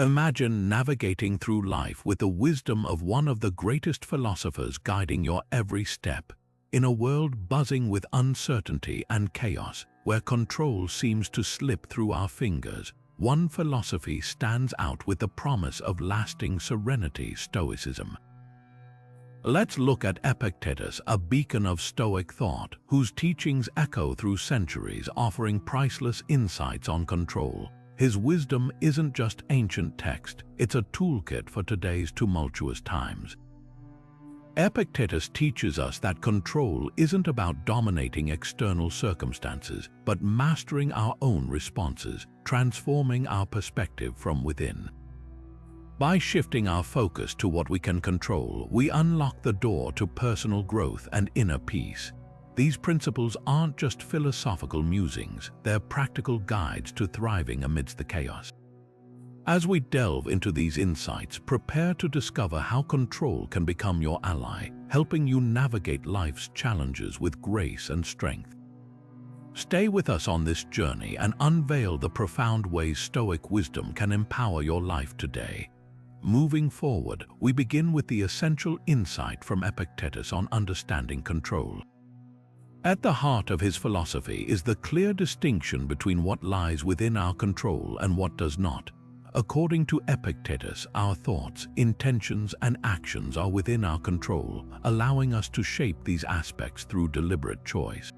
Imagine navigating through life with the wisdom of one of the greatest philosophers guiding your every step. In a world buzzing with uncertainty and chaos, where control seems to slip through our fingers, one philosophy stands out with the promise of lasting serenity: Stoicism. Let's look at Epictetus, a beacon of Stoic thought, whose teachings echo through centuries, offering priceless insights on control. His wisdom isn't just ancient text, it's a toolkit for today's tumultuous times. Epictetus teaches us that control isn't about dominating external circumstances, but mastering our own responses, transforming our perspective from within. By shifting our focus to what we can control, we unlock the door to personal growth and inner peace. These principles aren't just philosophical musings, they're practical guides to thriving amidst the chaos. As we delve into these insights, prepare to discover how control can become your ally, helping you navigate life's challenges with grace and strength. Stay with us on this journey and unveil the profound ways Stoic wisdom can empower your life today. Moving forward, we begin with the essential insight from Epictetus on understanding control. At the heart of his philosophy is the clear distinction between what lies within our control and what does not. According to Epictetus, our thoughts, intentions, and actions are within our control, allowing us to shape these aspects through deliberate choice.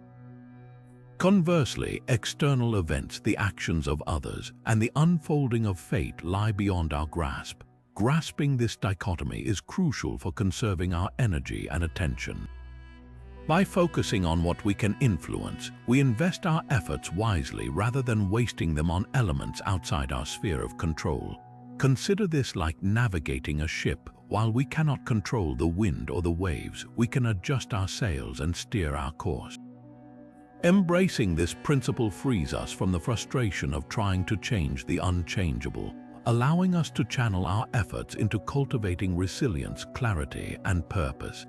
Conversely, external events, the actions of others, and the unfolding of fate lie beyond our grasp. Grasping this dichotomy is crucial for conserving our energy and attention. By focusing on what we can influence, we invest our efforts wisely rather than wasting them on elements outside our sphere of control. Consider this like navigating a ship. While we cannot control the wind or the waves, we can adjust our sails and steer our course. Embracing this principle frees us from the frustration of trying to change the unchangeable, allowing us to channel our efforts into cultivating resilience, clarity, and purpose.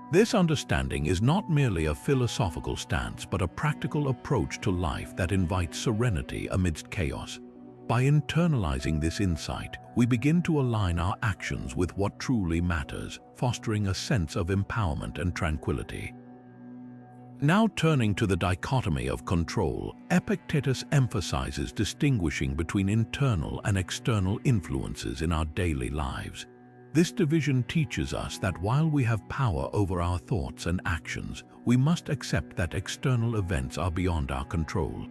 This understanding is not merely a philosophical stance, but a practical approach to life that invites serenity amidst chaos. By internalizing this insight, we begin to align our actions with what truly matters, fostering a sense of empowerment and tranquility. Now turning to the dichotomy of control, Epictetus emphasizes distinguishing between internal and external influences in our daily lives. This division teaches us that while we have power over our thoughts and actions, we must accept that external events are beyond our control.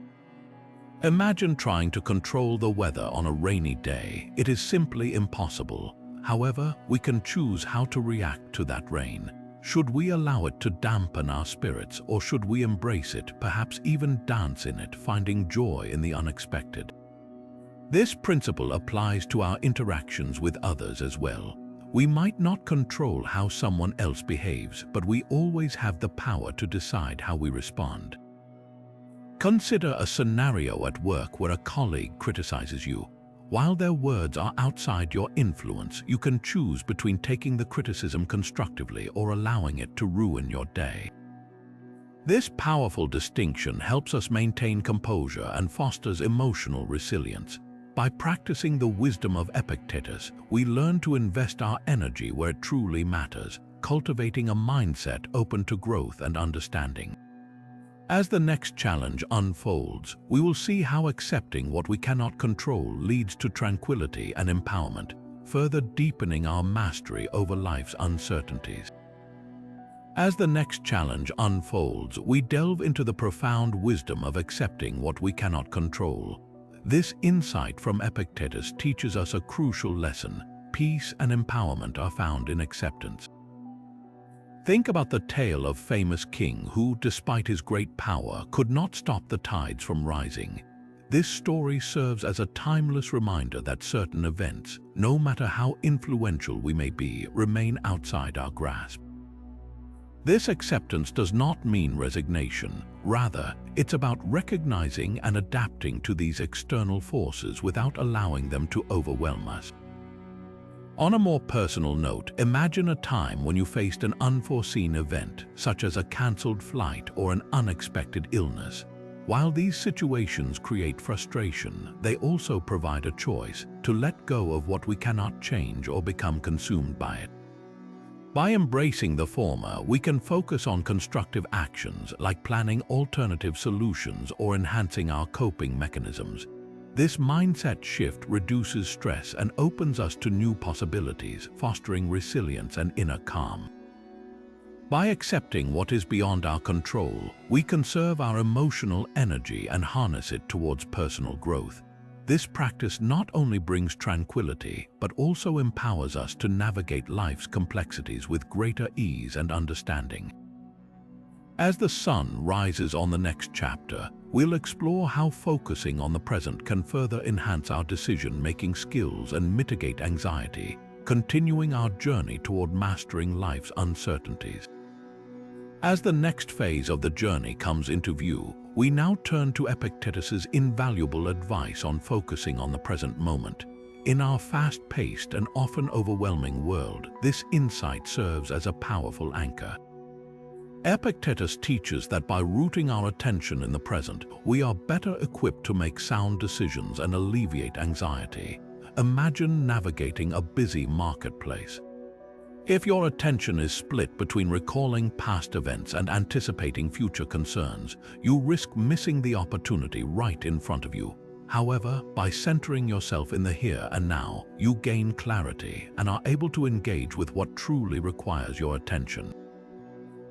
Imagine trying to control the weather on a rainy day. It is simply impossible. However, we can choose how to react to that rain. Should we allow it to dampen our spirits, or should we embrace it, perhaps even dance in it, finding joy in the unexpected? This principle applies to our interactions with others as well. We might not control how someone else behaves, but we always have the power to decide how we respond. Consider a scenario at work where a colleague criticizes you. While their words are outside your influence, you can choose between taking the criticism constructively or allowing it to ruin your day. This powerful distinction helps us maintain composure and fosters emotional resilience. By practicing the wisdom of Epictetus, we learn to invest our energy where it truly matters, cultivating a mindset open to growth and understanding. As the next challenge unfolds, we will see how accepting what we cannot control leads to tranquility and empowerment, further deepening our mastery over life's uncertainties. As the next challenge unfolds, we delve into the profound wisdom of accepting what we cannot control. This insight from Epictetus teaches us a crucial lesson: peace and empowerment are found in acceptance. Think about the tale of famous king who, despite his great power, could not stop the tides from rising. This story serves as a timeless reminder that certain events, no matter how influential we may be, remain outside our grasp. This acceptance does not mean resignation. Rather, it's about recognizing and adapting to these external forces without allowing them to overwhelm us. On a more personal note, imagine a time when you faced an unforeseen event, such as a cancelled flight or an unexpected illness. While these situations create frustration, they also provide a choice to let go of what we cannot change or become consumed by it. By embracing the former, we can focus on constructive actions like planning alternative solutions or enhancing our coping mechanisms. This mindset shift reduces stress and opens us to new possibilities, fostering resilience and inner calm. By accepting what is beyond our control, we conserve our emotional energy and harness it towards personal growth. This practice not only brings tranquility, but also empowers us to navigate life's complexities with greater ease and understanding. As the sun rises on the next chapter, we'll explore how focusing on the present can further enhance our decision-making skills and mitigate anxiety, continuing our journey toward mastering life's uncertainties. As the next phase of the journey comes into view, we now turn to Epictetus's invaluable advice on focusing on the present moment. In our fast-paced and often overwhelming world, this insight serves as a powerful anchor. Epictetus teaches that by rooting our attention in the present, we are better equipped to make sound decisions and alleviate anxiety. Imagine navigating a busy marketplace. If your attention is split between recalling past events and anticipating future concerns, you risk missing the opportunity right in front of you. However, by centering yourself in the here and now, you gain clarity and are able to engage with what truly requires your attention.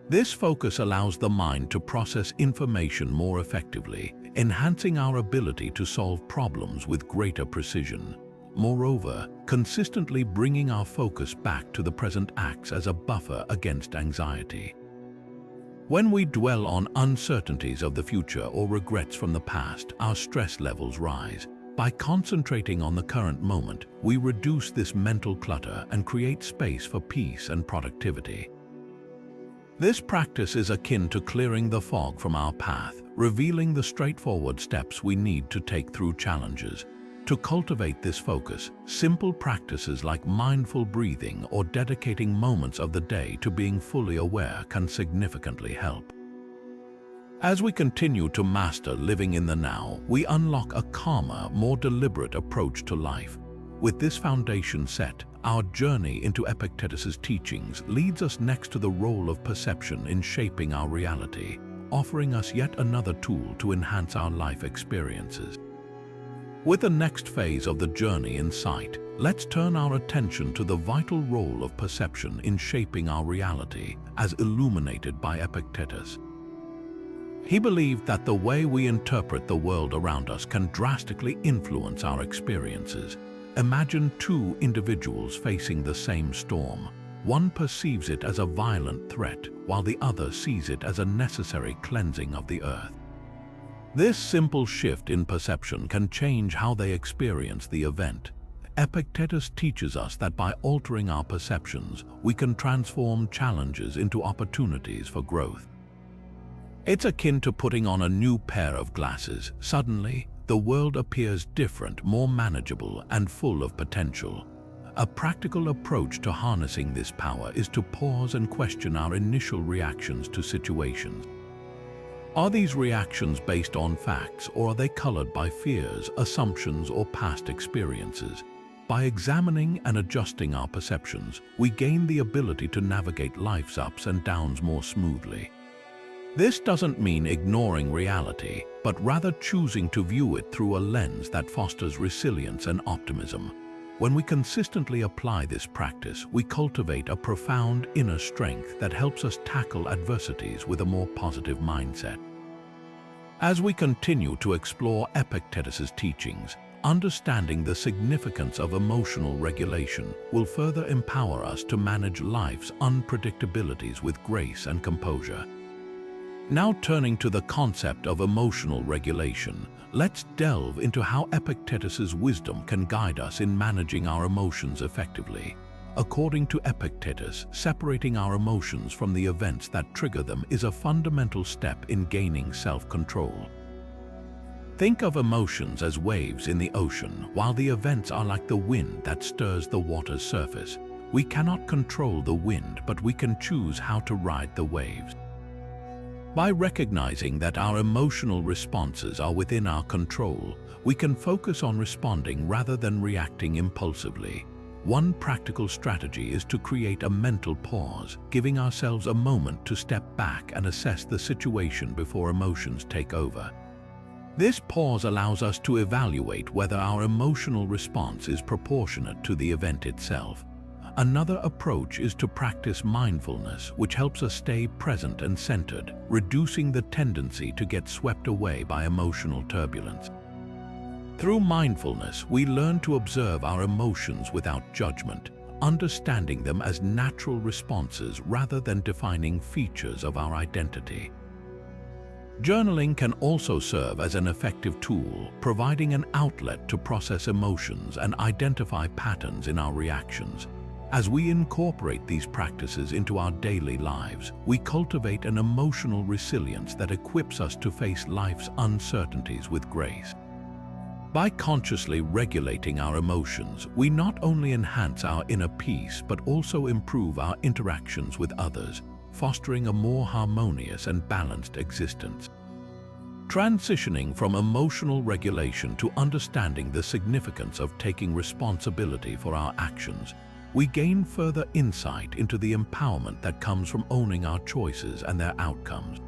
This focus allows the mind to process information more effectively, enhancing our ability to solve problems with greater precision. Moreover, consistently bringing our focus back to the present acts as a buffer against anxiety. When we dwell on uncertainties of the future or regrets from the past, our stress levels rise. By concentrating on the current moment, we reduce this mental clutter and create space for peace and productivity. This practice is akin to clearing the fog from our path, revealing the straightforward steps we need to take through challenges. To cultivate this focus, simple practices like mindful breathing or dedicating moments of the day to being fully aware can significantly help. As we continue to master living in the now, we unlock a calmer, more deliberate approach to life. With this foundation set, our journey into Epictetus's teachings leads us next to the role of perception in shaping our reality, offering us yet another tool to enhance our life experiences. With the next phase of the journey in sight, let's turn our attention to the vital role of perception in shaping our reality, as illuminated by Epictetus. He believed that the way we interpret the world around us can drastically influence our experiences. Imagine two individuals facing the same storm. One perceives it as a violent threat, while the other sees it as a necessary cleansing of the earth. This simple shift in perception can change how they experience the event. Epictetus teaches us that by altering our perceptions, we can transform challenges into opportunities for growth. It's akin to putting on a new pair of glasses. Suddenly, the world appears different, more manageable, and full of potential. A practical approach to harnessing this power is to pause and question our initial reactions to situations. Are these reactions based on facts, or are they colored by fears, assumptions, or past experiences? By examining and adjusting our perceptions, we gain the ability to navigate life's ups and downs more smoothly. This doesn't mean ignoring reality, but rather choosing to view it through a lens that fosters resilience and optimism. When we consistently apply this practice, we cultivate a profound inner strength that helps us tackle adversities with a more positive mindset. As we continue to explore Epictetus's teachings, understanding the significance of emotional regulation will further empower us to manage life's unpredictabilities with grace and composure. Now turning to the concept of emotional regulation, let's delve into how Epictetus's wisdom can guide us in managing our emotions effectively. According to Epictetus, separating our emotions from the events that trigger them is a fundamental step in gaining self-control. Think of emotions as waves in the ocean, while the events are like the wind that stirs the water's surface. We cannot control the wind, but we can choose how to ride the waves. By recognizing that our emotional responses are within our control, we can focus on responding rather than reacting impulsively. One practical strategy is to create a mental pause, giving ourselves a moment to step back and assess the situation before emotions take over. This pause allows us to evaluate whether our emotional response is proportionate to the event itself. Another approach is to practice mindfulness, which helps us stay present and centered, reducing the tendency to get swept away by emotional turbulence. Through mindfulness, we learn to observe our emotions without judgment, understanding them as natural responses rather than defining features of our identity. Journaling can also serve as an effective tool, providing an outlet to process emotions and identify patterns in our reactions. As we incorporate these practices into our daily lives, we cultivate an emotional resilience that equips us to face life's uncertainties with grace. By consciously regulating our emotions, we not only enhance our inner peace but also improve our interactions with others, fostering a more harmonious and balanced existence. Transitioning from emotional regulation to understanding the significance of taking responsibility for our actions, we gain further insight into the empowerment that comes from owning our choices and their outcomes.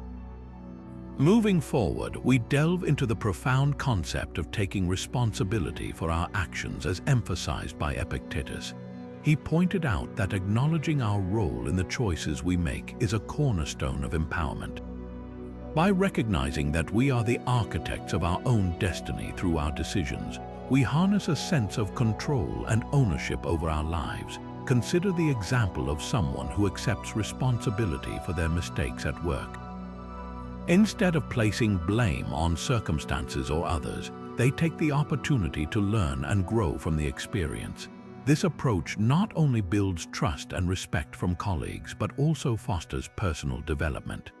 Moving forward, we delve into the profound concept of taking responsibility for our actions as emphasized by Epictetus. He pointed out that acknowledging our role in the choices we make is a cornerstone of empowerment. By recognizing that we are the architects of our own destiny through our decisions, we harness a sense of control and ownership over our lives. Consider the example of someone who accepts responsibility for their mistakes at work. Instead of placing blame on circumstances or others, they take the opportunity to learn and grow from the experience. This approach not only builds trust and respect from colleagues, but also fosters personal development.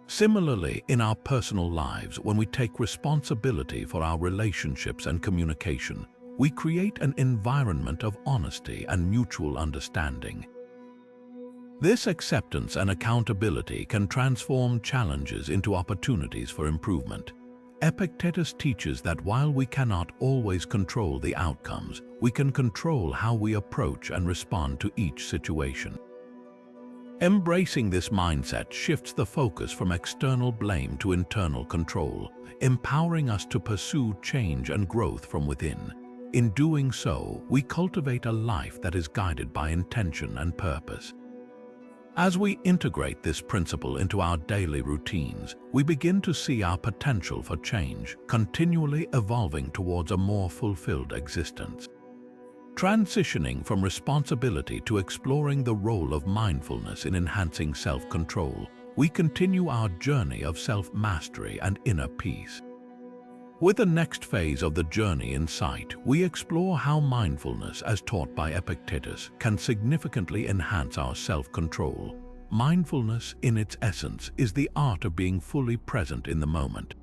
Similarly, in our personal lives, when we take responsibility for our relationships and communication, we create an environment of honesty and mutual understanding. This acceptance and accountability can transform challenges into opportunities for improvement. Epictetus teaches that while we cannot always control the outcomes, we can control how we approach and respond to each situation. Embracing this mindset shifts the focus from external blame to internal control, empowering us to pursue change and growth from within. In doing so, we cultivate a life that is guided by intention and purpose. As we integrate this principle into our daily routines, we begin to see our potential for change, continually evolving towards a more fulfilled existence. Transitioning from responsibility to exploring the role of mindfulness in enhancing self-control, we continue our journey of self-mastery and inner peace. With the next phase of the journey in sight, we explore how mindfulness, as taught by Epictetus, can significantly enhance our self-control. Mindfulness, in its essence, is the art of being fully present in the moment.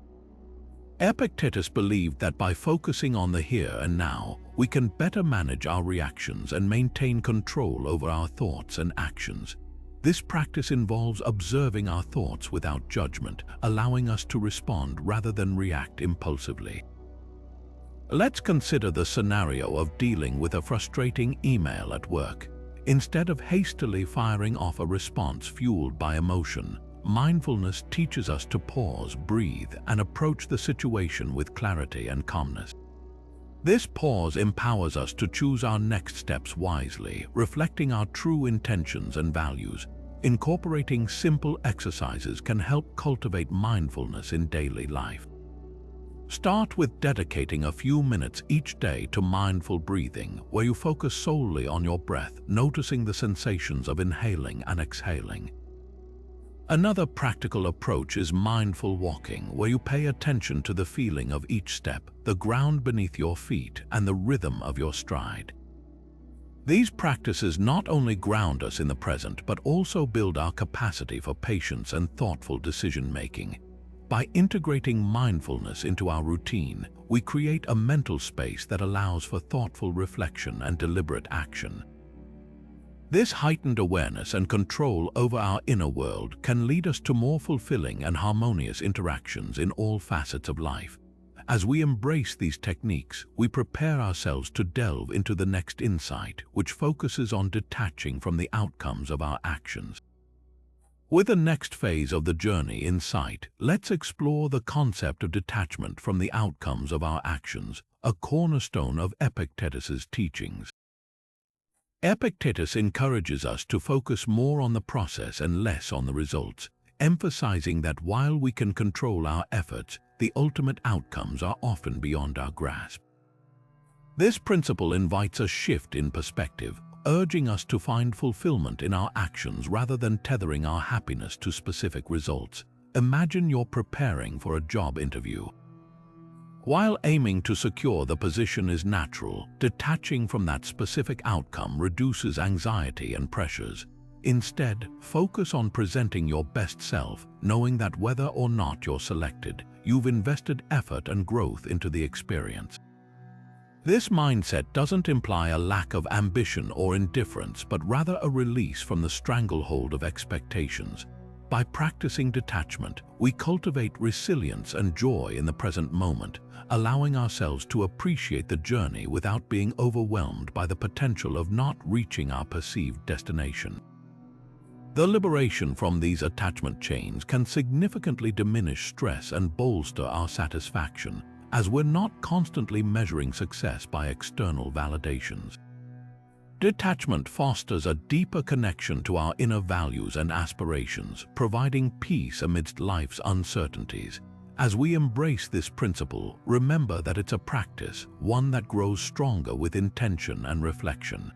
Epictetus believed that by focusing on the here and now, we can better manage our reactions and maintain control over our thoughts and actions. This practice involves observing our thoughts without judgment, allowing us to respond rather than react impulsively. Let's consider the scenario of dealing with a frustrating email at work. Instead of hastily firing off a response fueled by emotion, mindfulness teaches us to pause, breathe, and approach the situation with clarity and calmness. This pause empowers us to choose our next steps wisely, reflecting our true intentions and values. Incorporating simple exercises can help cultivate mindfulness in daily life. Start with dedicating a few minutes each day to mindful breathing, where you focus solely on your breath, noticing the sensations of inhaling and exhaling. Another practical approach is mindful walking, where you pay attention to the feeling of each step, the ground beneath your feet, and the rhythm of your stride. These practices not only ground us in the present, but also build our capacity for patience and thoughtful decision-making. By integrating mindfulness into our routine, we create a mental space that allows for thoughtful reflection and deliberate action. This heightened awareness and control over our inner world can lead us to more fulfilling and harmonious interactions in all facets of life. As we embrace these techniques, we prepare ourselves to delve into the next insight, which focuses on detaching from the outcomes of our actions. With the next phase of the journey in sight, let's explore the concept of detachment from the outcomes of our actions, a cornerstone of Epictetus's teachings. Epictetus encourages us to focus more on the process and less on the results, emphasizing that while we can control our efforts, the ultimate outcomes are often beyond our grasp. This principle invites a shift in perspective, urging us to find fulfillment in our actions rather than tethering our happiness to specific results. Imagine you're preparing for a job interview. While aiming to secure the position is natural, detaching from that specific outcome reduces anxiety and pressures. Instead, focus on presenting your best self, knowing that whether or not you're selected, you've invested effort and growth into the experience. This mindset doesn't imply a lack of ambition or indifference, but rather a release from the stranglehold of expectations. By practicing detachment, we cultivate resilience and joy in the present moment, allowing ourselves to appreciate the journey without being overwhelmed by the potential of not reaching our perceived destination. The liberation from these attachment chains can significantly diminish stress and bolster our satisfaction, as we're not constantly measuring success by external validations. Detachment fosters a deeper connection to our inner values and aspirations, providing peace amidst life's uncertainties. As we embrace this principle, remember that it's a practice, one that grows stronger with intention and reflection.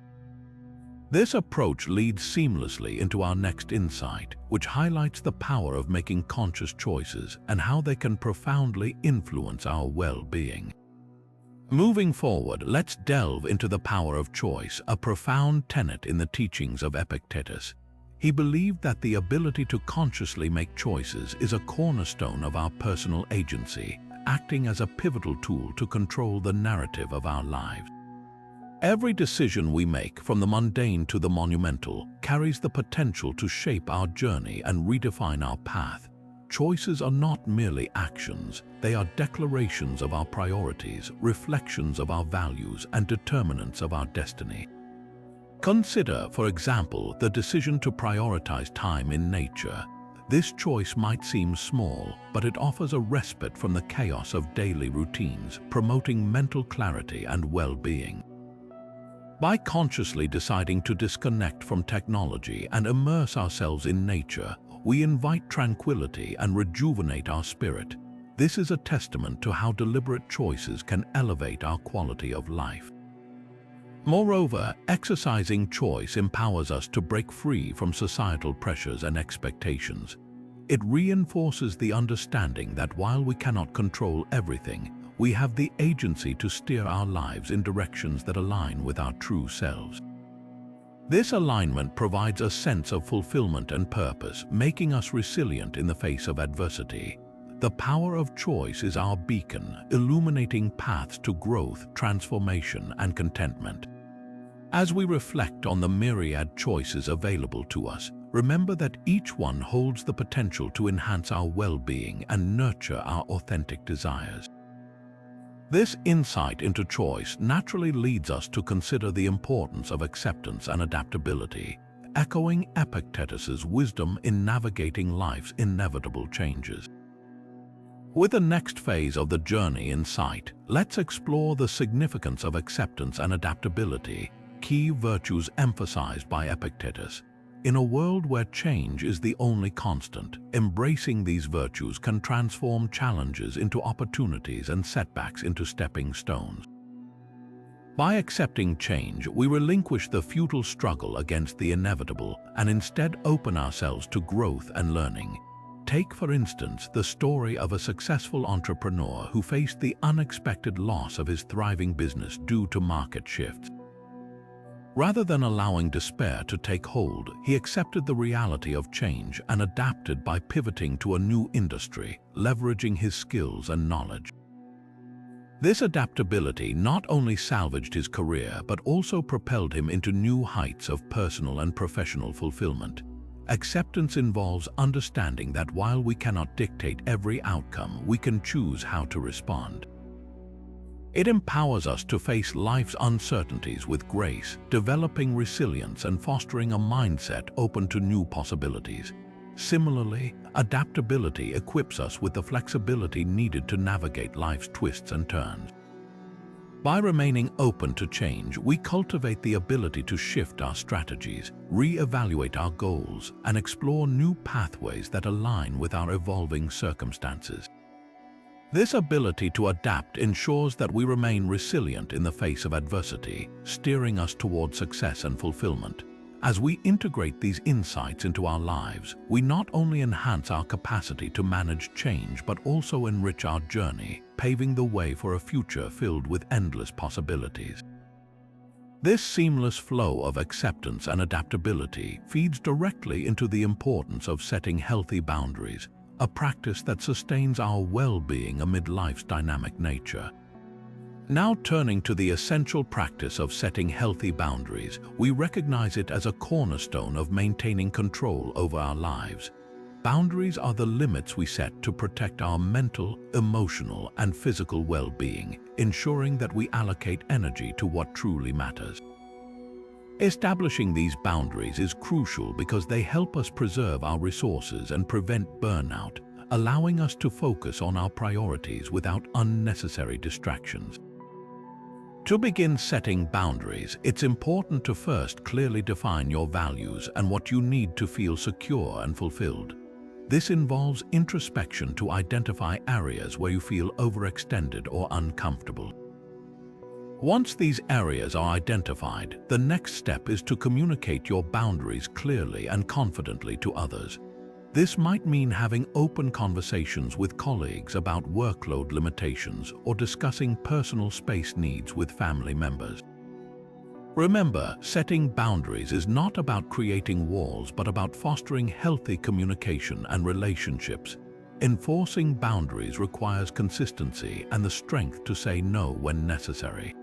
This approach leads seamlessly into our next insight, which highlights the power of making conscious choices and how they can profoundly influence our well-being. Moving forward, let's delve into the power of choice, a profound tenet in the teachings of Epictetus. He believed that the ability to consciously make choices is a cornerstone of our personal agency, acting as a pivotal tool to control the narrative of our lives. Every decision we make, from the mundane to the monumental, carries the potential to shape our journey and redefine our path. Choices are not merely actions, they are declarations of our priorities, reflections of our values, and determinants of our destiny. Consider, for example, the decision to prioritize time in nature. This choice might seem small, but it offers a respite from the chaos of daily routines, promoting mental clarity and well-being. By consciously deciding to disconnect from technology and immerse ourselves in nature, we invite tranquility and rejuvenate our spirit. This is a testament to how deliberate choices can elevate our quality of life. Moreover, exercising choice empowers us to break free from societal pressures and expectations. It reinforces the understanding that while we cannot control everything, we have the agency to steer our lives in directions that align with our true selves. This alignment provides a sense of fulfillment and purpose, making us resilient in the face of adversity. The power of choice is our beacon, illuminating paths to growth, transformation, and contentment. As we reflect on the myriad choices available to us, remember that each one holds the potential to enhance our well-being and nurture our authentic desires. This insight into choice naturally leads us to consider the importance of acceptance and adaptability, echoing Epictetus's wisdom in navigating life's inevitable changes. With the next phase of the journey in sight, let's explore the significance of acceptance and adaptability, key virtues emphasized by Epictetus. In a world where change is the only constant, embracing these virtues can transform challenges into opportunities and setbacks into stepping stones. By accepting change, we relinquish the futile struggle against the inevitable and instead open ourselves to growth and learning. Take, for instance, the story of a successful entrepreneur who faced the unexpected loss of his thriving business due to market shifts. Rather than allowing despair to take hold, he accepted the reality of change and adapted by pivoting to a new industry, leveraging his skills and knowledge. This adaptability not only salvaged his career but also propelled him into new heights of personal and professional fulfillment. Acceptance involves understanding that while we cannot dictate every outcome, we can choose how to respond. It empowers us to face life's uncertainties with grace, developing resilience and fostering a mindset open to new possibilities. Similarly, adaptability equips us with the flexibility needed to navigate life's twists and turns. By remaining open to change, we cultivate the ability to shift our strategies, re-evaluate our goals, and explore new pathways that align with our evolving circumstances. This ability to adapt ensures that we remain resilient in the face of adversity, steering us toward success and fulfillment. As we integrate these insights into our lives, we not only enhance our capacity to manage change but also enrich our journey, paving the way for a future filled with endless possibilities. This seamless flow of acceptance and adaptability feeds directly into the importance of setting healthy boundaries, a practice that sustains our well-being amid life's dynamic nature. Now turning to the essential practice of setting healthy boundaries, we recognize it as a cornerstone of maintaining control over our lives. Boundaries are the limits we set to protect our mental, emotional, and physical well-being, ensuring that we allocate energy to what truly matters. Establishing these boundaries is crucial because they help us preserve our resources and prevent burnout, allowing us to focus on our priorities without unnecessary distractions. To begin setting boundaries, it's important to first clearly define your values and what you need to feel secure and fulfilled. This involves introspection to identify areas where you feel overextended or uncomfortable. Once these areas are identified, the next step is to communicate your boundaries clearly and confidently to others. This might mean having open conversations with colleagues about workload limitations or discussing personal space needs with family members. Remember, setting boundaries is not about creating walls but about fostering healthy communication and relationships. Enforcing boundaries requires consistency and the strength to say no when necessary.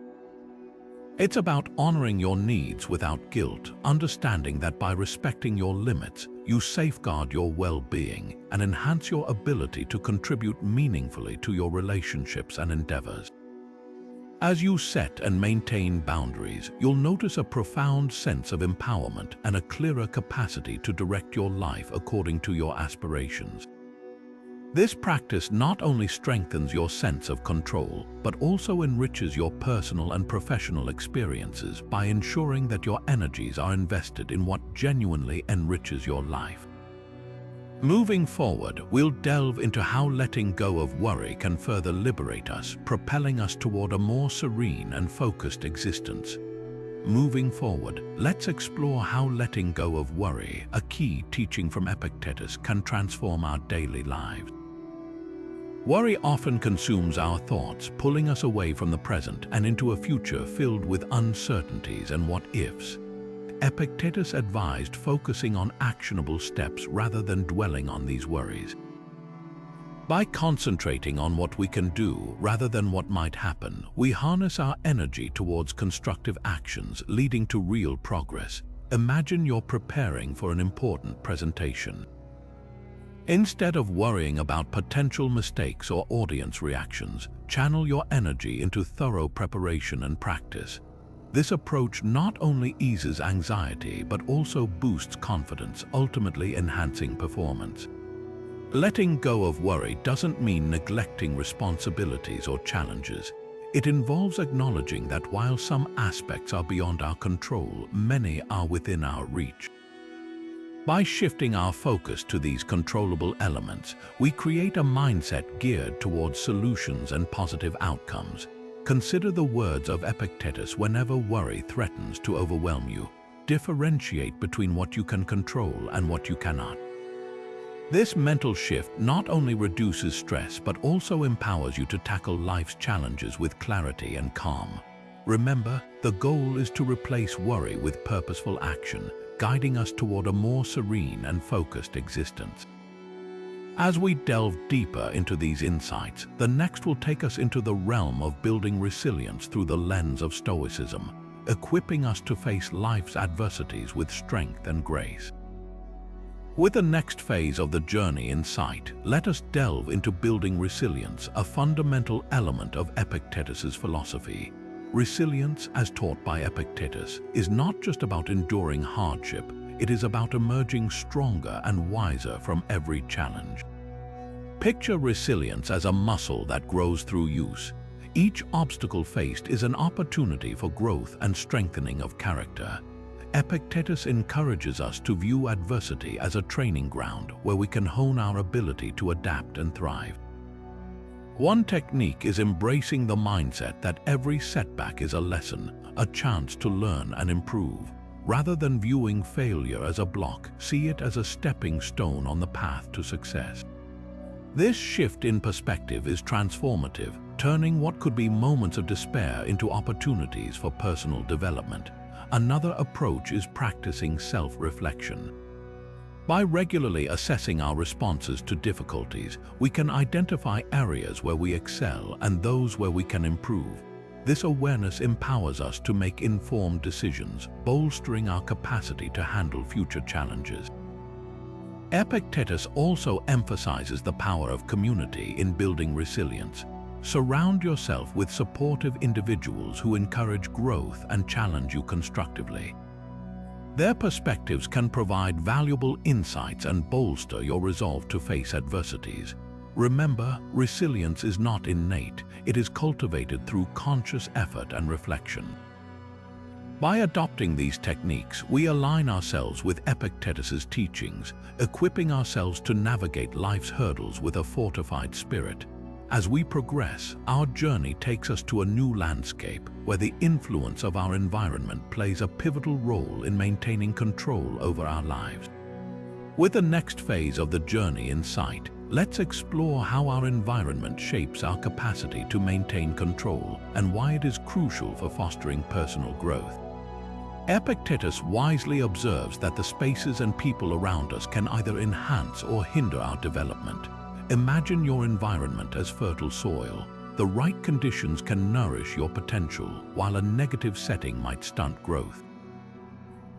It's about honoring your needs without guilt, understanding that by respecting your limits, you safeguard your well-being and enhance your ability to contribute meaningfully to your relationships and endeavors. As you set and maintain boundaries, you'll notice a profound sense of empowerment and a clearer capacity to direct your life according to your aspirations. This practice not only strengthens your sense of control, but also enriches your personal and professional experiences by ensuring that your energies are invested in what genuinely enriches your life. Moving forward, we'll delve into how letting go of worry can further liberate us, propelling us toward a more serene and focused existence. Moving forward, let's explore how letting go of worry, a key teaching from Epictetus, can transform our daily lives. Worry often consumes our thoughts, pulling us away from the present and into a future filled with uncertainties and what-ifs. Epictetus advised focusing on actionable steps rather than dwelling on these worries. By concentrating on what we can do rather than what might happen, we harness our energy towards constructive actions, leading to real progress. Imagine you're preparing for an important presentation. Instead of worrying about potential mistakes or audience reactions, channel your energy into thorough preparation and practice. This approach not only eases anxiety but also boosts confidence, ultimately enhancing performance. Letting go of worry doesn't mean neglecting responsibilities or challenges. It involves acknowledging that while some aspects are beyond our control, many are within our reach. By shifting our focus to these controllable elements, we create a mindset geared towards solutions and positive outcomes. Consider the words of Epictetus whenever worry threatens to overwhelm you. Differentiate between what you can control and what you cannot. This mental shift not only reduces stress but also empowers you to tackle life's challenges with clarity and calm. Remember, the goal is to replace worry with purposeful action, guiding us toward a more serene and focused existence. As we delve deeper into these insights, the next will take us into the realm of building resilience through the lens of Stoicism, equipping us to face life's adversities with strength and grace. With the next phase of the journey in sight, let us delve into building resilience, a fundamental element of Epictetus's philosophy. Resilience, as taught by Epictetus, is not just about enduring hardship, it is about emerging stronger and wiser from every challenge. Picture resilience as a muscle that grows through use. Each obstacle faced is an opportunity for growth and strengthening of character. Epictetus encourages us to view adversity as a training ground where we can hone our ability to adapt and thrive. One technique is embracing the mindset that every setback is a lesson, a chance to learn and improve. Rather than viewing failure as a block, see it as a stepping stone on the path to success. This shift in perspective is transformative, turning what could be moments of despair into opportunities for personal development. Another approach is practicing self-reflection. By regularly assessing our responses to difficulties, we can identify areas where we excel and those where we can improve. This awareness empowers us to make informed decisions, bolstering our capacity to handle future challenges. Epictetus also emphasizes the power of community in building resilience. Surround yourself with supportive individuals who encourage growth and challenge you constructively. Their perspectives can provide valuable insights and bolster your resolve to face adversities. Remember, resilience is not innate, it is cultivated through conscious effort and reflection. By adopting these techniques, we align ourselves with Epictetus's teachings, equipping ourselves to navigate life's hurdles with a fortified spirit. As we progress, our journey takes us to a new landscape where the influence of our environment plays a pivotal role in maintaining control over our lives. With the next phase of the journey in sight, let's explore how our environment shapes our capacity to maintain control and why it is crucial for fostering personal growth. Epictetus wisely observes that the spaces and people around us can either enhance or hinder our development. Imagine your environment as fertile soil. The right conditions can nourish your potential, while a negative setting might stunt growth.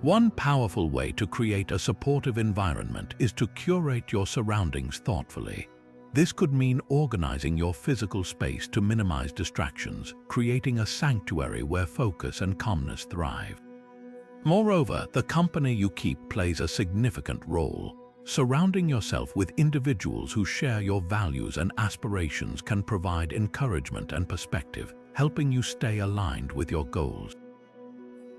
One powerful way to create a supportive environment is to curate your surroundings thoughtfully. This could mean organizing your physical space to minimize distractions, creating a sanctuary where focus and calmness thrive. Moreover, the company you keep plays a significant role. Surrounding yourself with individuals who share your values and aspirations can provide encouragement and perspective, helping you stay aligned with your goals.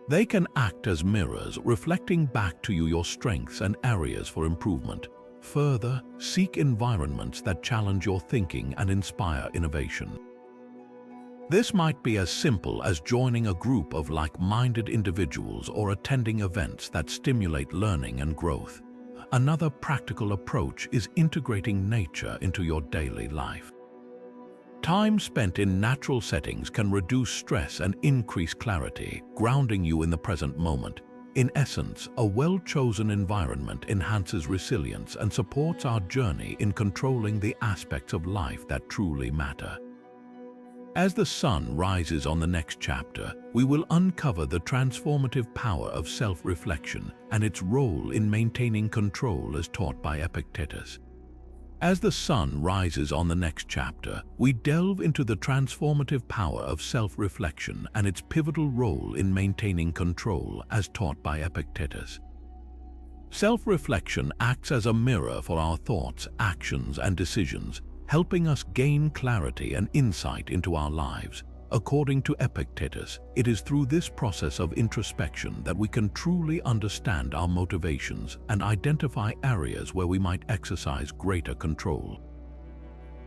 They can act as mirrors, reflecting back to you your strengths and areas for improvement. Further, seek environments that challenge your thinking and inspire innovation. This might be as simple as joining a group of like-minded individuals or attending events that stimulate learning and growth. Another practical approach is integrating nature into your daily life. Time spent in natural settings can reduce stress and increase clarity, grounding you in the present moment. In essence, a well-chosen environment enhances resilience and supports our journey in controlling the aspects of life that truly matter. As the sun rises on the next chapter, we will uncover the transformative power of self-reflection and its role in maintaining control as taught by Epictetus. As the sun rises on the next chapter, we delve into the transformative power of self-reflection and its pivotal role in maintaining control as taught by Epictetus. Self-reflection acts as a mirror for our thoughts, actions, and decisions, helping us gain clarity and insight into our lives. According to Epictetus, it is through this process of introspection that we can truly understand our motivations and identify areas where we might exercise greater control.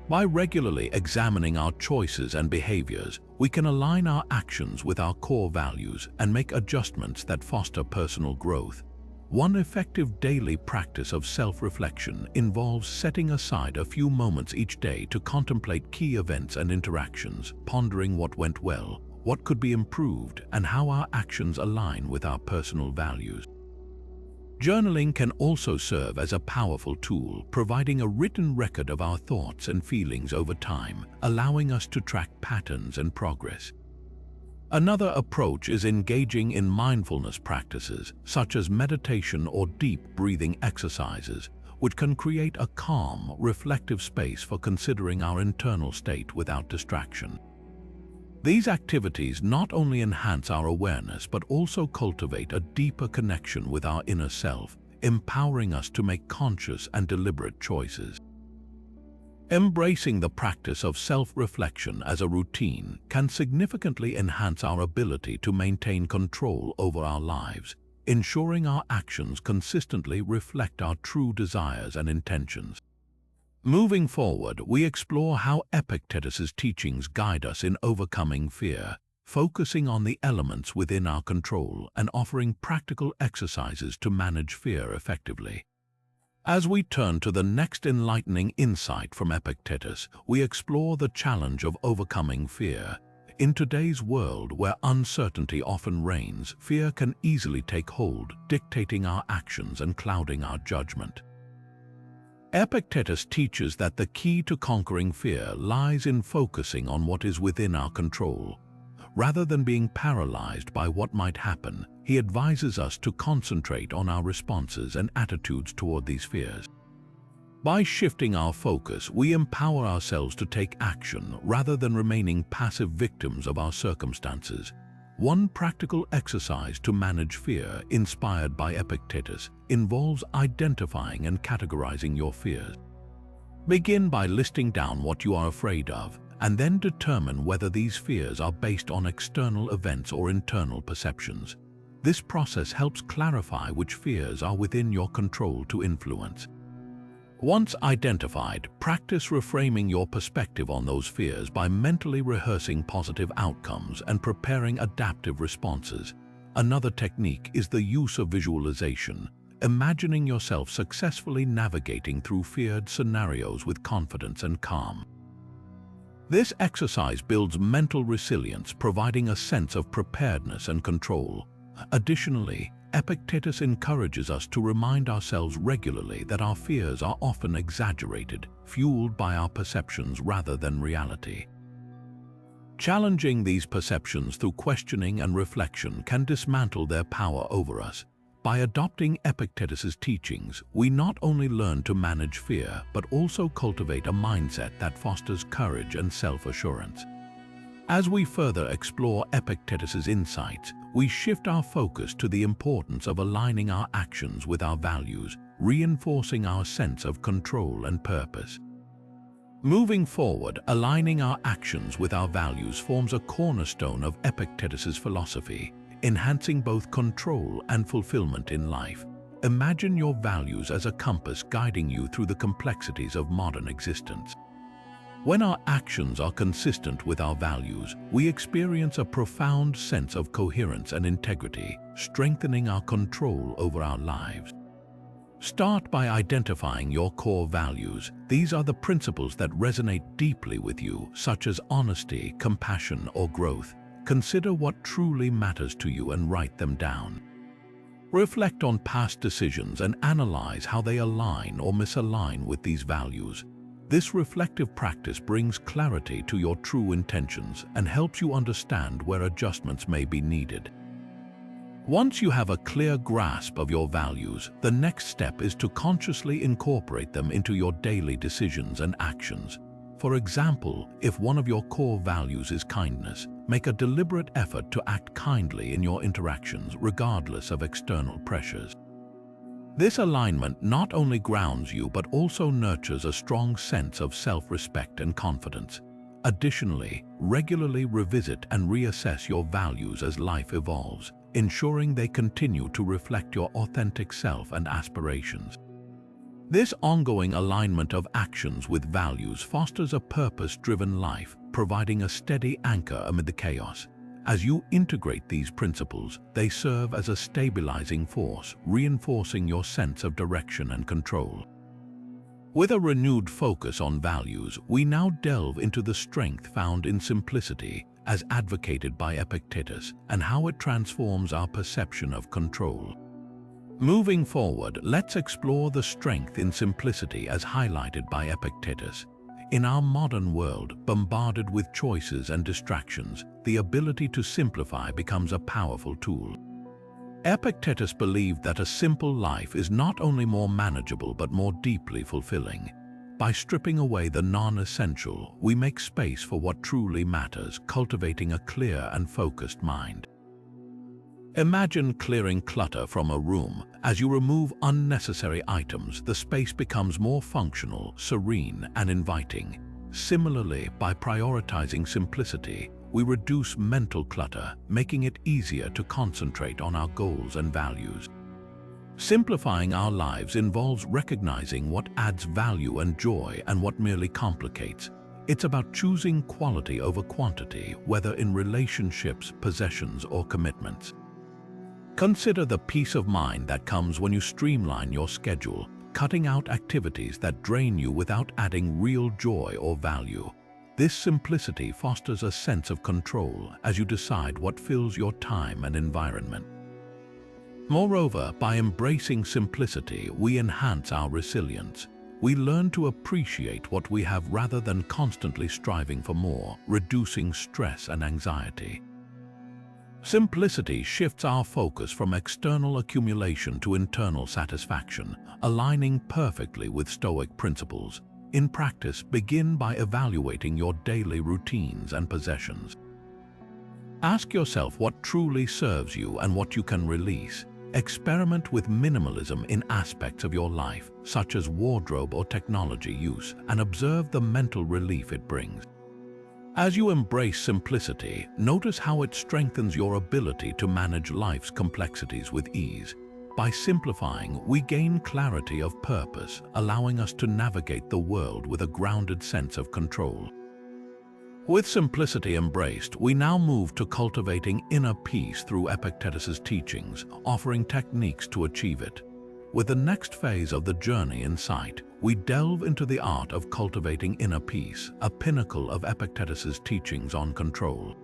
By regularly examining our choices and behaviors, we can align our actions with our core values and make adjustments that foster personal growth. One effective daily practice of self-reflection involves setting aside a few moments each day to contemplate key events and interactions, pondering what went well, what could be improved, and how our actions align with our personal values. Journaling can also serve as a powerful tool, providing a written record of our thoughts and feelings over time, allowing us to track patterns and progress. Another approach is engaging in mindfulness practices, such as meditation or deep breathing exercises, which can create a calm, reflective space for considering our internal state without distraction. These activities not only enhance our awareness but also cultivate a deeper connection with our inner self, empowering us to make conscious and deliberate choices. Embracing the practice of self-reflection as a routine can significantly enhance our ability to maintain control over our lives, ensuring our actions consistently reflect our true desires and intentions. Moving forward, we explore how Epictetus's teachings guide us in overcoming fear, focusing on the elements within our control and offering practical exercises to manage fear effectively. As we turn to the next enlightening insight from Epictetus, we explore the challenge of overcoming fear. In today's world where uncertainty often reigns, fear can easily take hold, dictating our actions and clouding our judgment. Epictetus teaches that the key to conquering fear lies in focusing on what is within our control. Rather than being paralyzed by what might happen, he advises us to concentrate on our responses and attitudes toward these fears. By shifting our focus, we empower ourselves to take action rather than remaining passive victims of our circumstances. One practical exercise to manage fear, inspired by Epictetus, involves identifying and categorizing your fears. Begin by listing down what you are afraid of, and then determine whether these fears are based on external events or internal perceptions. This process helps clarify which fears are within your control to influence. Once identified, practice reframing your perspective on those fears by mentally rehearsing positive outcomes and preparing adaptive responses. Another technique is the use of visualization, imagining yourself successfully navigating through feared scenarios with confidence and calm. This exercise builds mental resilience, providing a sense of preparedness and control. Additionally, Epictetus encourages us to remind ourselves regularly that our fears are often exaggerated, fueled by our perceptions rather than reality. Challenging these perceptions through questioning and reflection can dismantle their power over us. By adopting Epictetus's teachings, we not only learn to manage fear, but also cultivate a mindset that fosters courage and self-assurance. As we further explore Epictetus's insights, we shift our focus to the importance of aligning our actions with our values, reinforcing our sense of control and purpose. Moving forward, aligning our actions with our values forms a cornerstone of Epictetus's philosophy, enhancing both control and fulfillment in life. Imagine your values as a compass guiding you through the complexities of modern existence. When our actions are consistent with our values, we experience a profound sense of coherence and integrity, strengthening our control over our lives. Start by identifying your core values. These are the principles that resonate deeply with you, such as honesty, compassion, or growth. Consider what truly matters to you and write them down. Reflect on past decisions and analyze how they align or misalign with these values. This reflective practice brings clarity to your true intentions and helps you understand where adjustments may be needed. Once you have a clear grasp of your values, the next step is to consciously incorporate them into your daily decisions and actions. For example, if one of your core values is kindness, make a deliberate effort to act kindly in your interactions regardless of external pressures. This alignment not only grounds you but also nurtures a strong sense of self-respect and confidence. Additionally, regularly revisit and reassess your values as life evolves, ensuring they continue to reflect your authentic self and aspirations. This ongoing alignment of actions with values fosters a purpose-driven life, providing a steady anchor amid the chaos. As you integrate these principles, they serve as a stabilizing force, reinforcing your sense of direction and control. With a renewed focus on values, we now delve into the strength found in simplicity, as advocated by Epictetus, and how it transforms our perception of control. Moving forward, let's explore the strength in simplicity as highlighted by Epictetus. In our modern world, bombarded with choices and distractions, the ability to simplify becomes a powerful tool. Epictetus believed that a simple life is not only more manageable but more deeply fulfilling. By stripping away the non-essential, we make space for what truly matters, cultivating a clear and focused mind. Imagine clearing clutter from a room. As you remove unnecessary items, the space becomes more functional, serene, and inviting. Similarly, by prioritizing simplicity, we reduce mental clutter, making it easier to concentrate on our goals and values. Simplifying our lives involves recognizing what adds value and joy and what merely complicates. It's about choosing quality over quantity, whether in relationships, possessions, or commitments. Consider the peace of mind that comes when you streamline your schedule, cutting out activities that drain you without adding real joy or value. This simplicity fosters a sense of control as you decide what fills your time and environment. Moreover, by embracing simplicity, we enhance our resilience. We learn to appreciate what we have rather than constantly striving for more, reducing stress and anxiety. Simplicity shifts our focus from external accumulation to internal satisfaction, aligning perfectly with Stoic principles. In practice, begin by evaluating your daily routines and possessions. Ask yourself what truly serves you and what you can release. Experiment with minimalism in aspects of your life, such as wardrobe or technology use, and observe the mental relief it brings. As you embrace simplicity, notice how it strengthens your ability to manage life's complexities with ease. By simplifying, we gain clarity of purpose, allowing us to navigate the world with a grounded sense of control. With simplicity embraced, we now move to cultivating inner peace through Epictetus's teachings, offering techniques to achieve it. With the next phase of the journey in sight, we delve into the art of cultivating inner peace, a pinnacle of Epictetus's teachings on control.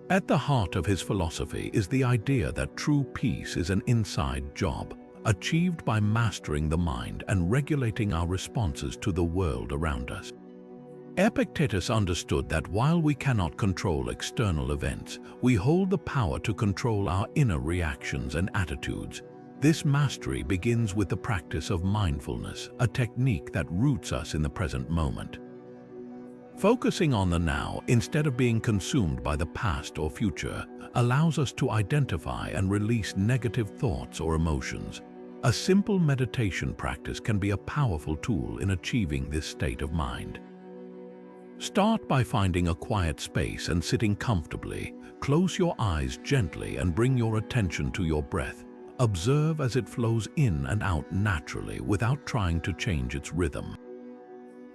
At the heart of his philosophy is the idea that true peace is an inside job, achieved by mastering the mind and regulating our responses to the world around us. Epictetus understood that while we cannot control external events, we hold the power to control our inner reactions and attitudes. This mastery begins with the practice of mindfulness, a technique that roots us in the present moment. Focusing on the now, instead of being consumed by the past or future, allows us to identify and release negative thoughts or emotions. A simple meditation practice can be a powerful tool in achieving this state of mind. Start by finding a quiet space and sitting comfortably. Close your eyes gently and bring your attention to your breath. Observe as it flows in and out naturally without trying to change its rhythm.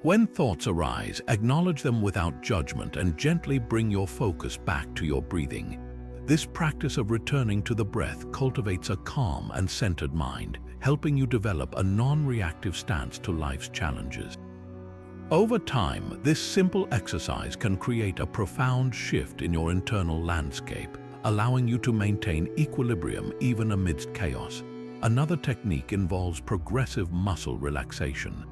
When thoughts arise, acknowledge them without judgment and gently bring your focus back to your breathing. This practice of returning to the breath cultivates a calm and centered mind, helping you develop a non-reactive stance to life's challenges. Over time, this simple exercise can create a profound shift in your internal landscape, allowing you to maintain equilibrium even amidst chaos. Another technique involves progressive muscle relaxation.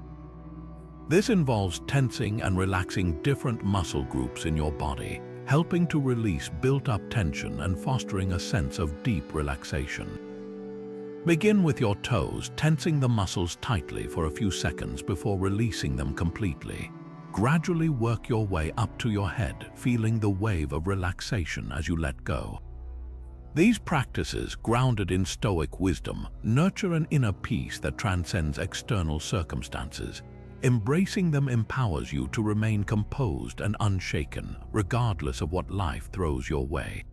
This involves tensing and relaxing different muscle groups in your body, helping to release built-up tension and fostering a sense of deep relaxation. Begin with your toes, tensing the muscles tightly for a few seconds before releasing them completely. Gradually work your way up to your head, feeling the wave of relaxation as you let go. These practices, grounded in Stoic wisdom, nurture an inner peace that transcends external circumstances. Embracing them empowers you to remain composed and unshaken, regardless of what life throws your way.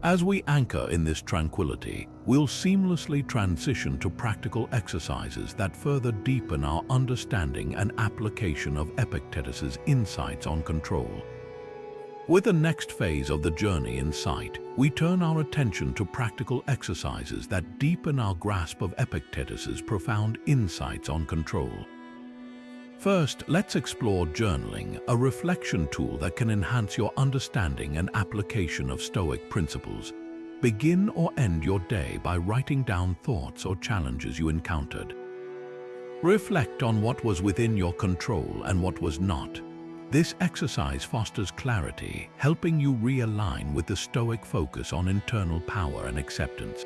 As we anchor in this tranquility, we'll seamlessly transition to practical exercises that further deepen our understanding and application of Epictetus's insights on control. With the next phase of the journey in sight, we turn our attention to practical exercises that deepen our grasp of Epictetus's profound insights on control. First, let's explore journaling, a reflection tool that can enhance your understanding and application of Stoic principles. Begin or end your day by writing down thoughts or challenges you encountered. Reflect on what was within your control and what was not. This exercise fosters clarity, helping you realign with the Stoic focus on internal power and acceptance.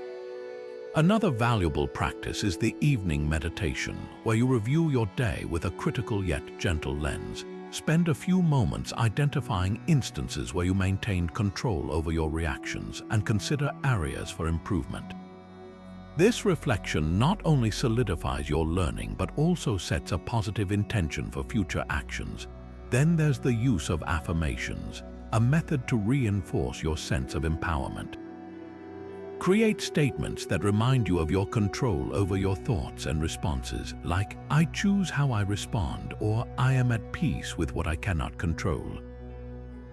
Another valuable practice is the evening meditation, where you review your day with a critical yet gentle lens. Spend a few moments identifying instances where you maintained control over your reactions and consider areas for improvement. This reflection not only solidifies your learning but also sets a positive intention for future actions. Then there's the use of affirmations, a method to reinforce your sense of empowerment. Create statements that remind you of your control over your thoughts and responses, like, "I choose how I respond," or "I am at peace with what I cannot control."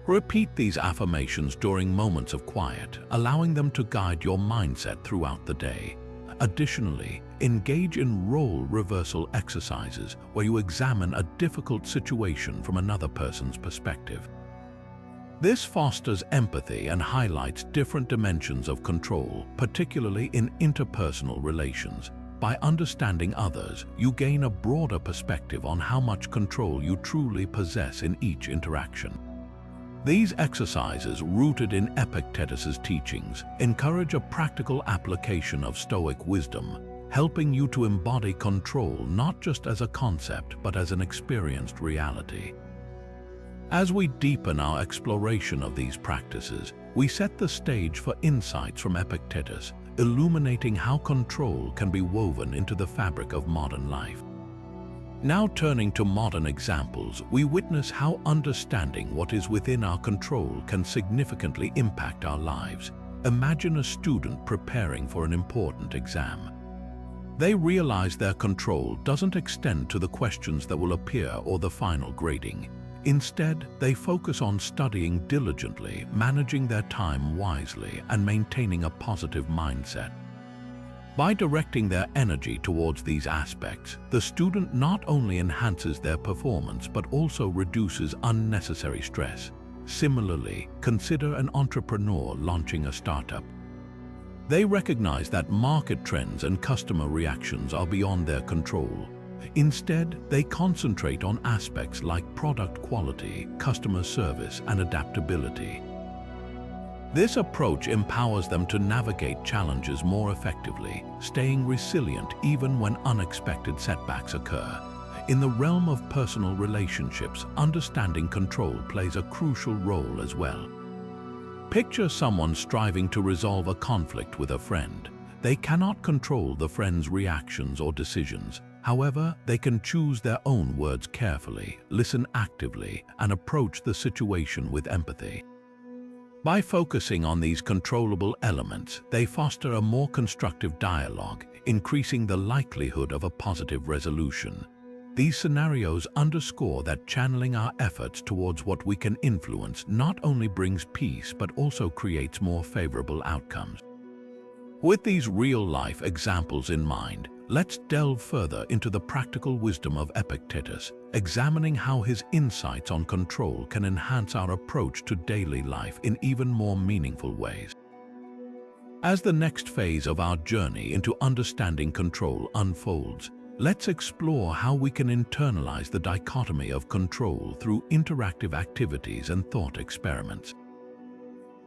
Repeat these affirmations during moments of quiet, allowing them to guide your mindset throughout the day. Additionally, engage in role reversal exercises where you examine a difficult situation from another person's perspective. This fosters empathy and highlights different dimensions of control, particularly in interpersonal relations. By understanding others, you gain a broader perspective on how much control you truly possess in each interaction. These exercises, rooted in Epictetus's teachings, encourage a practical application of Stoic wisdom, helping you to embody control not just as a concept but as an experienced reality. As we deepen our exploration of these practices, we set the stage for insights from Epictetus, illuminating how control can be woven into the fabric of modern life. Now turning to modern examples, we witness how understanding what is within our control can significantly impact our lives. Imagine a student preparing for an important exam. They realize their control doesn't extend to the questions that will appear or the final grading. Instead, they focus on studying diligently, managing their time wisely, and maintaining a positive mindset. By directing their energy towards these aspects, the student not only enhances their performance but also reduces unnecessary stress. Similarly, consider an entrepreneur launching a startup. They recognize that market trends and customer reactions are beyond their control. Instead, they concentrate on aspects like product quality, customer service, and adaptability. This approach empowers them to navigate challenges more effectively, staying resilient even when unexpected setbacks occur. In the realm of personal relationships, understanding control plays a crucial role as well. Picture someone striving to resolve a conflict with a friend. They cannot control the friend's reactions or decisions. However, they can choose their own words carefully, listen actively, and approach the situation with empathy. By focusing on these controllable elements, they foster a more constructive dialogue, increasing the likelihood of a positive resolution. These scenarios underscore that channeling our efforts towards what we can influence not only brings peace but also creates more favorable outcomes. With these real-life examples in mind, let's delve further into the practical wisdom of Epictetus, examining how his insights on control can enhance our approach to daily life in even more meaningful ways. As the next phase of our journey into understanding control unfolds, let's explore how we can internalize the dichotomy of control through interactive activities and thought experiments.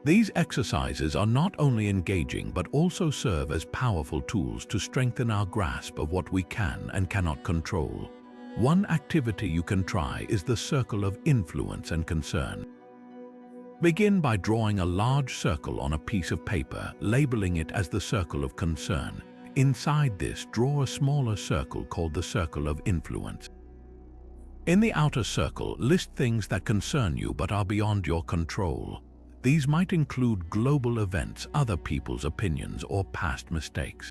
These exercises are not only engaging but also serve as powerful tools to strengthen our grasp of what we can and cannot control. One activity you can try is the circle of influence and concern. Begin by drawing a large circle on a piece of paper, labeling it as the circle of concern. Inside this, draw a smaller circle called the circle of influence. In the outer circle, list things that concern you but are beyond your control. These might include global events, other people's opinions, or past mistakes.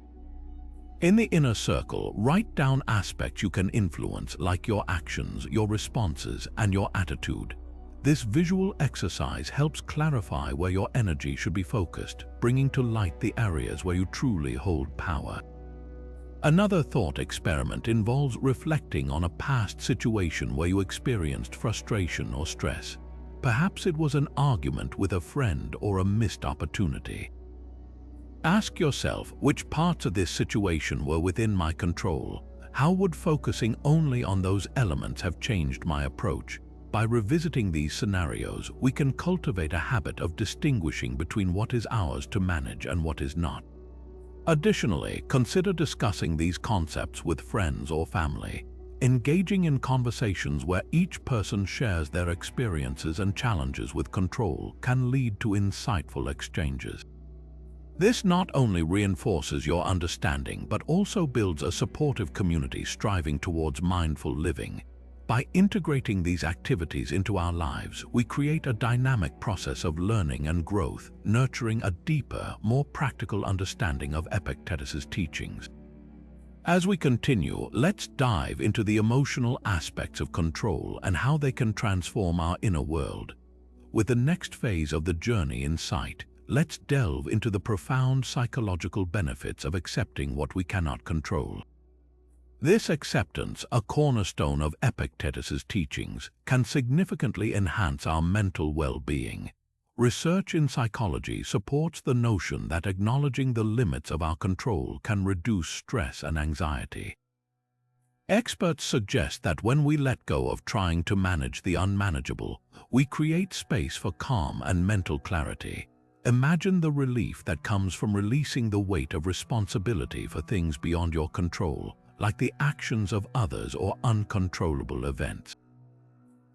In the inner circle, write down aspects you can influence, like your actions, your responses, and your attitude. This visual exercise helps clarify where your energy should be focused, bringing to light the areas where you truly hold power. Another thought experiment involves reflecting on a past situation where you experienced frustration or stress. Perhaps it was an argument with a friend or a missed opportunity. Ask yourself which parts of this situation were within my control. How would focusing only on those elements have changed my approach? By revisiting these scenarios, we can cultivate a habit of distinguishing between what is ours to manage and what is not. Additionally, consider discussing these concepts with friends or family. Engaging in conversations where each person shares their experiences and challenges with control can lead to insightful exchanges. This not only reinforces your understanding but also builds a supportive community striving towards mindful living. By integrating these activities into our lives, we create a dynamic process of learning and growth, nurturing a deeper, more practical understanding of Epictetus's teachings. As we continue, let's dive into the emotional aspects of control and how they can transform our inner world. With the next phase of the journey in sight, let's delve into the profound psychological benefits of accepting what we cannot control. This acceptance, a cornerstone of Epictetus's teachings, can significantly enhance our mental well-being. Research in psychology supports the notion that acknowledging the limits of our control can reduce stress and anxiety. Experts suggest that when we let go of trying to manage the unmanageable, we create space for calm and mental clarity. Imagine the relief that comes from releasing the weight of responsibility for things beyond your control, like the actions of others or uncontrollable events.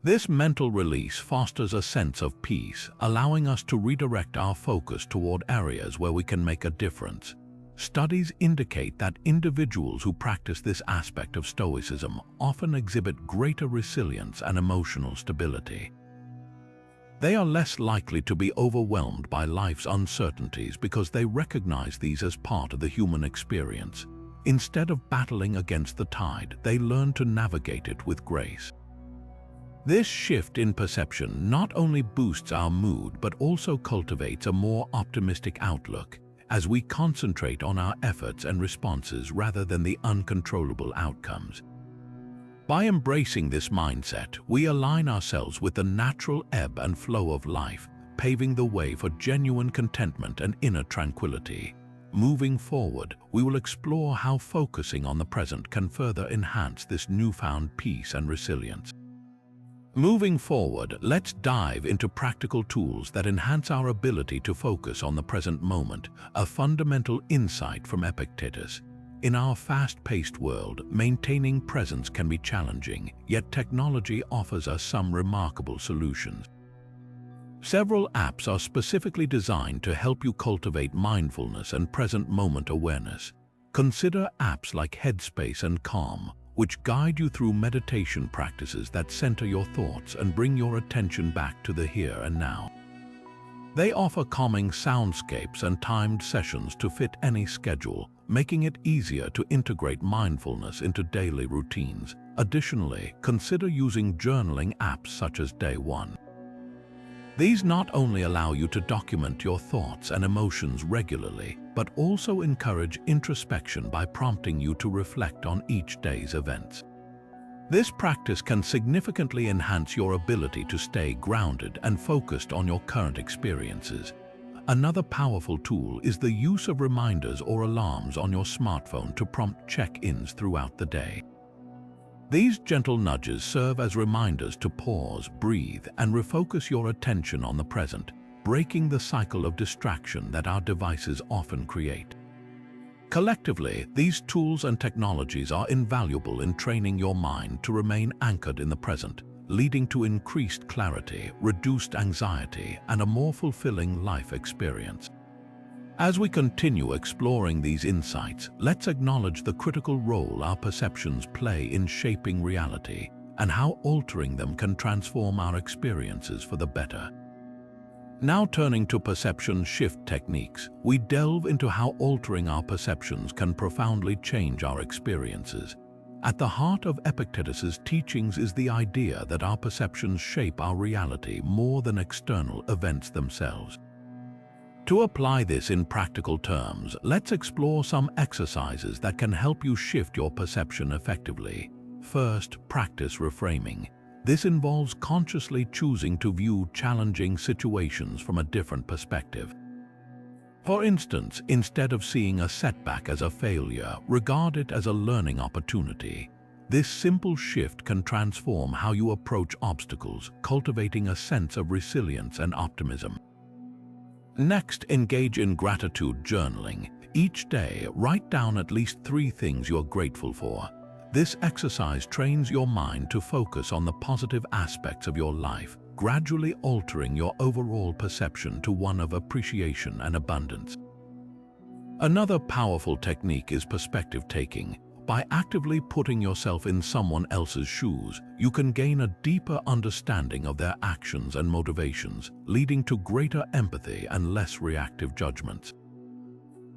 This mental release fosters a sense of peace, allowing us to redirect our focus toward areas where we can make a difference. Studies indicate that individuals who practice this aspect of Stoicism often exhibit greater resilience and emotional stability. They are less likely to be overwhelmed by life's uncertainties because they recognize these as part of the human experience. Instead of battling against the tide, they learn to navigate it with grace. This shift in perception not only boosts our mood but also cultivates a more optimistic outlook as we concentrate on our efforts and responses rather than the uncontrollable outcomes. By embracing this mindset, we align ourselves with the natural ebb and flow of life, paving the way for genuine contentment and inner tranquility. Moving forward, we will explore how focusing on the present can further enhance this newfound peace and resilience. Moving forward, let's dive into practical tools that enhance our ability to focus on the present moment, a fundamental insight from Epictetus. In our fast-paced world, maintaining presence can be challenging, yet technology offers us some remarkable solutions. Several apps are specifically designed to help you cultivate mindfulness and present moment awareness. Consider apps like Headspace and Calm, which guide you through meditation practices that center your thoughts and bring your attention back to the here and now. They offer calming soundscapes and timed sessions to fit any schedule, making it easier to integrate mindfulness into daily routines. Additionally, consider using journaling apps such as Day One. These not only allow you to document your thoughts and emotions regularly, but also encourage introspection by prompting you to reflect on each day's events. This practice can significantly enhance your ability to stay grounded and focused on your current experiences. Another powerful tool is the use of reminders or alarms on your smartphone to prompt check-ins throughout the day. These gentle nudges serve as reminders to pause, breathe, and refocus your attention on the present, breaking the cycle of distraction that our devices often create. Collectively, these tools and technologies are invaluable in training your mind to remain anchored in the present, leading to increased clarity, reduced anxiety, and a more fulfilling life experience. As we continue exploring these insights, let's acknowledge the critical role our perceptions play in shaping reality and how altering them can transform our experiences for the better. Now turning to perception shift techniques, we delve into how altering our perceptions can profoundly change our experiences. At the heart of Epictetus's teachings is the idea that our perceptions shape our reality more than external events themselves. To apply this in practical terms, let's explore some exercises that can help you shift your perception effectively. First, practice reframing. This involves consciously choosing to view challenging situations from a different perspective. For instance, instead of seeing a setback as a failure, regard it as a learning opportunity. This simple shift can transform how you approach obstacles, cultivating a sense of resilience and optimism. Next, engage in gratitude journaling. Each day, write down at least 3 things you're grateful for. This exercise trains your mind to focus on the positive aspects of your life, gradually altering your overall perception to one of appreciation and abundance. Another powerful technique is perspective taking. By actively putting yourself in someone else's shoes, you can gain a deeper understanding of their actions and motivations, leading to greater empathy and less reactive judgments.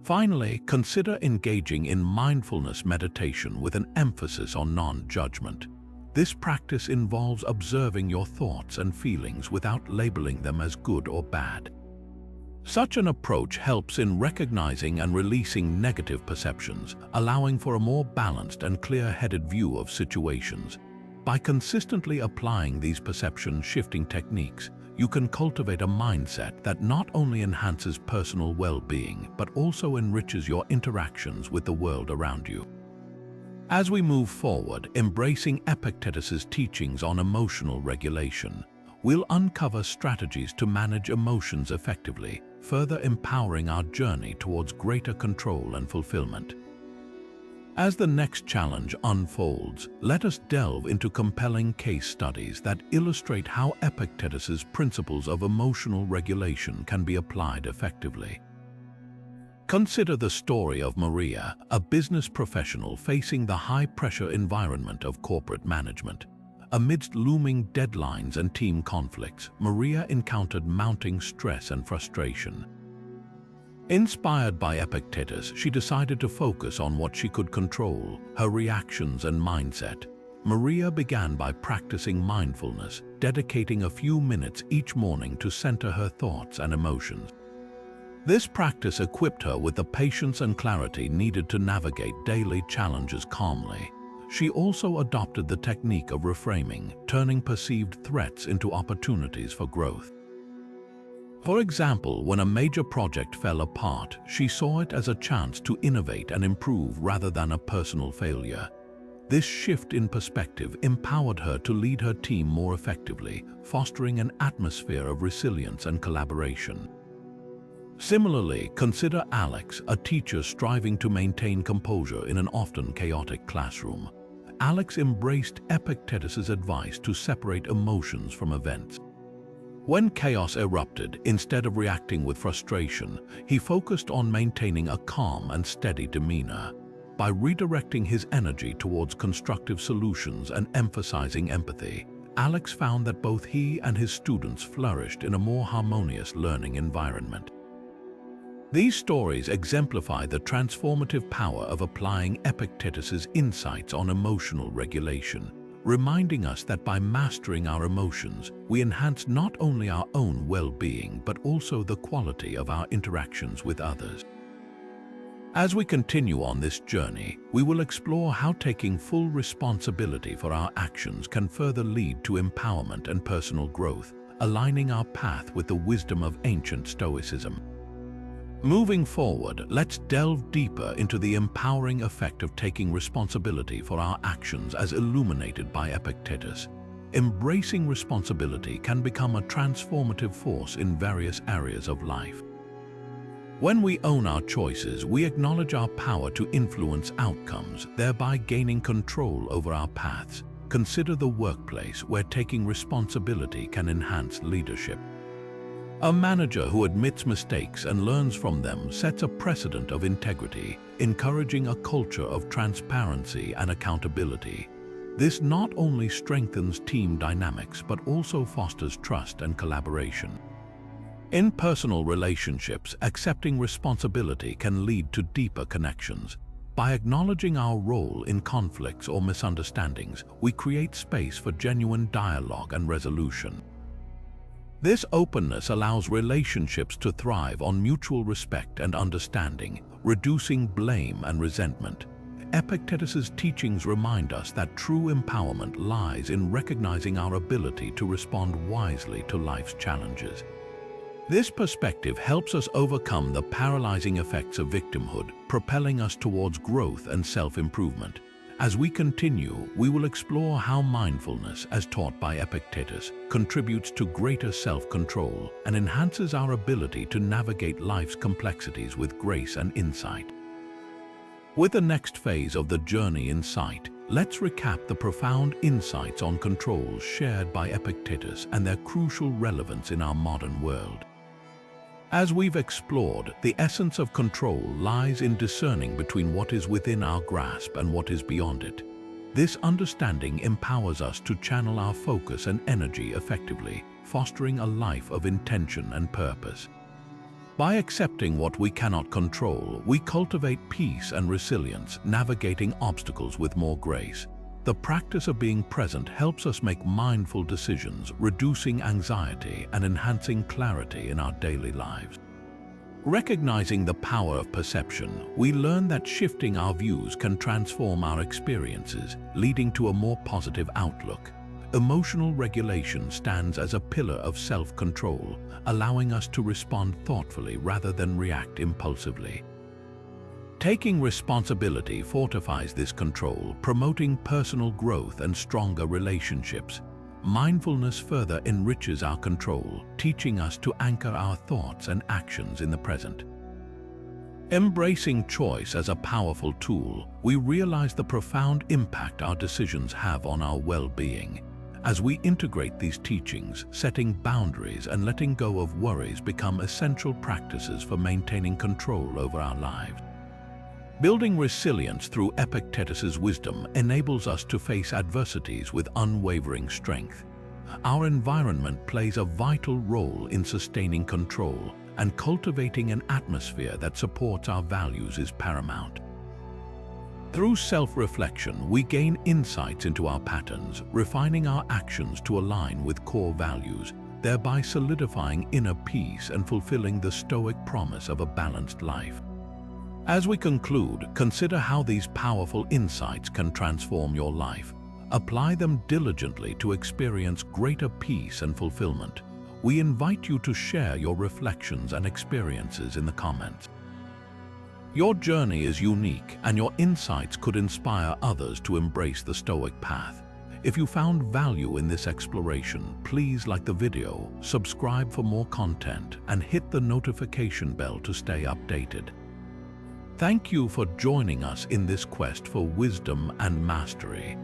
Finally, consider engaging in mindfulness meditation with an emphasis on non-judgment. This practice involves observing your thoughts and feelings without labeling them as good or bad. Such an approach helps in recognizing and releasing negative perceptions, allowing for a more balanced and clear-headed view of situations. By consistently applying these perception-shifting techniques, you can cultivate a mindset that not only enhances personal well-being, but also enriches your interactions with the world around you. As we move forward, embracing Epictetus's teachings on emotional regulation, we'll uncover strategies to manage emotions effectively, further empowering our journey towards greater control and fulfillment. As the next challenge unfolds, let us delve into compelling case studies that illustrate how Epictetus's principles of emotional regulation can be applied effectively. Consider the story of Maria, a business professional facing the high-pressure environment of corporate management. Amidst looming deadlines and team conflicts, Maria encountered mounting stress and frustration. Inspired by Epictetus, she decided to focus on what she could control, her reactions and mindset. Maria began by practicing mindfulness, dedicating a few minutes each morning to center her thoughts and emotions. This practice equipped her with the patience and clarity needed to navigate daily challenges calmly. She also adopted the technique of reframing, turning perceived threats into opportunities for growth. For example, when a major project fell apart, she saw it as a chance to innovate and improve rather than a personal failure. This shift in perspective empowered her to lead her team more effectively, fostering an atmosphere of resilience and collaboration. Similarly, consider Alex, a teacher striving to maintain composure in an often chaotic classroom. Alex embraced Epictetus's advice to separate emotions from events. When chaos erupted, instead of reacting with frustration, he focused on maintaining a calm and steady demeanor. By redirecting his energy towards constructive solutions and emphasizing empathy, Alex found that both he and his students flourished in a more harmonious learning environment. These stories exemplify the transformative power of applying Epictetus's insights on emotional regulation, reminding us that by mastering our emotions, we enhance not only our own well-being but also the quality of our interactions with others. As we continue on this journey, we will explore how taking full responsibility for our actions can further lead to empowerment and personal growth, aligning our path with the wisdom of ancient Stoicism. Moving forward, let's delve deeper into the empowering effect of taking responsibility for our actions as illuminated by Epictetus. Embracing responsibility can become a transformative force in various areas of life. When we own our choices, we acknowledge our power to influence outcomes, thereby gaining control over our paths. Consider the workplace where taking responsibility can enhance leadership. A manager who admits mistakes and learns from them sets a precedent of integrity, encouraging a culture of transparency and accountability. This not only strengthens team dynamics but also fosters trust and collaboration. In personal relationships, accepting responsibility can lead to deeper connections. By acknowledging our role in conflicts or misunderstandings, we create space for genuine dialogue and resolution. This openness allows relationships to thrive on mutual respect and understanding, reducing blame and resentment. Epictetus's teachings remind us that true empowerment lies in recognizing our ability to respond wisely to life's challenges. This perspective helps us overcome the paralyzing effects of victimhood, propelling us towards growth and self-improvement. As we continue, we will explore how mindfulness, as taught by Epictetus, contributes to greater self-control and enhances our ability to navigate life's complexities with grace and insight. With the next phase of the journey in sight, let's recap the profound insights on control shared by Epictetus and their crucial relevance in our modern world. As we've explored, the essence of control lies in discerning between what is within our grasp and what is beyond it. This understanding empowers us to channel our focus and energy effectively, fostering a life of intention and purpose. By accepting what we cannot control, we cultivate peace and resilience, navigating obstacles with more grace. The practice of being present helps us make mindful decisions, reducing anxiety and enhancing clarity in our daily lives. Recognizing the power of perception, we learn that shifting our views can transform our experiences, leading to a more positive outlook. Emotional regulation stands as a pillar of self-control, allowing us to respond thoughtfully rather than react impulsively. Taking responsibility fortifies this control, promoting personal growth and stronger relationships. Mindfulness further enriches our control, teaching us to anchor our thoughts and actions in the present. Embracing choice as a powerful tool, we realize the profound impact our decisions have on our well-being. As we integrate these teachings, setting boundaries and letting go of worries become essential practices for maintaining control over our lives. Building resilience through Epictetus's wisdom enables us to face adversities with unwavering strength. Our environment plays a vital role in sustaining control, and cultivating an atmosphere that supports our values is paramount. Through self-reflection, we gain insights into our patterns, refining our actions to align with core values, thereby solidifying inner peace and fulfilling the Stoic promise of a balanced life. As we conclude, consider how these powerful insights can transform your life. Apply them diligently to experience greater peace and fulfillment. We invite you to share your reflections and experiences in the comments. Your journey is unique, and your insights could inspire others to embrace the Stoic path. If you found value in this exploration, please like the video, subscribe for more content, and hit the notification bell to stay updated. Thank you for joining us in this quest for wisdom and mastery.